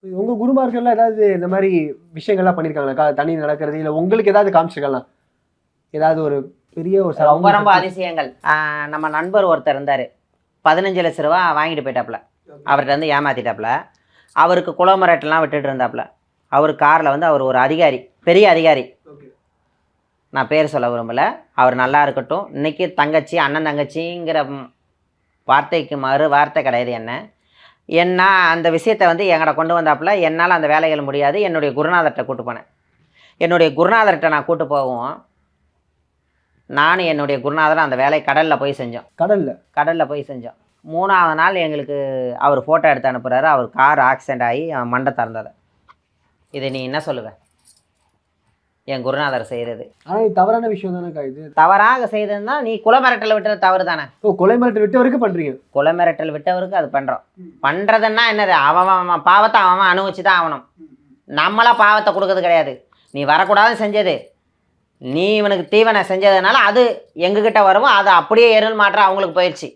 உங்க குருமார்கள்லாம் ஏதாவது இந்த மாரி விஷயங்கள்லாம் பண்ணியிருக்காங்களா? தண்ணி நடக்கிறது, இல்ல உங்களுக்கு ஏதாவது காமிச்சிருக்காங்களா? ஏதாவது ஒரு பெரிய ஒரு ரொம்ப ரொம்ப அதிசயங்கள். நம்ம நண்பர் ஒருத்தர் இருந்தாரு. 15 லட்ச ரூபா வாங்கிட்டு போயிட்டாப்புல. அவர்ட்ட வந்து ஏமாத்திட்டாப்புல. அவருக்கு குளமரட்டெல்லாம் விட்டுட்டு இருந்தாப்புல. அவர் கார்ல வந்து அவர் ஒரு அதிகாரி, பெரிய அதிகாரி. நான் பேர் சொல்ல விரும்பல. அவர் நல்லா இருக்கட்டும். இன்னைக்கு தங்கச்சி, அண்ணன் தங்கச்சிங்கிற வார்த்தைக்கு மறு வார்த்தை கிடையாது என்ன. ஏன்னா அந்த விஷயத்த வந்து என்கிட்ட கொண்டு வந்தாப்புல. என்னால அந்த வேலைகள் முடியாது. என்னுடைய குருநாதர்ட்ட கூட்டு போனேன். என்னுடைய குருநாதர்ட்ட நான் கூட்டு போகவும், நானும் என்னுடைய குருநாதரும் அந்த வேலைய கடல்ல போய் செஞ்சோம். கடல்ல போய் செஞ்சோம். 3வது நாள் எங்களுக்கு அவர் ஃபோட்டோ எடுத்து அனுப்புறாரு. அவர் கார் ஆக்சிடென்ட் ஆகி மண்டை திறந்தத. இதை நீ என்ன சொல்லுவ? என் குருநாதர் செய்கிறது. ஆனா இது தவறான விஷயம் தானேக்கா இது. தவறாக செய்ததுன்னா நீ குலமிரட்டல் விட்டது தவறு தானே. கொலை மிரட்டல் விட்டவருக்கு பண்றீங்க. குலமிரட்டல் விட்டவருக்கு அது பண்ணுறோம். பண்ணுறதுன்னா என்னது? அவன் பாவத்தை அவன் அனுபவிச்சு தான் ஆகணும். நம்மளா பாவத்தை கொடுக்கறது கிடையாது. நீ வரக்கூடாதுன்னு செஞ்சது, நீ இவனுக்கு தீவனை செஞ்சதுனால அது எங்ககிட்ட வரவும் அது அப்படியே எருள் மாற்றம் அவங்களுக்கு போயிடுச்சு.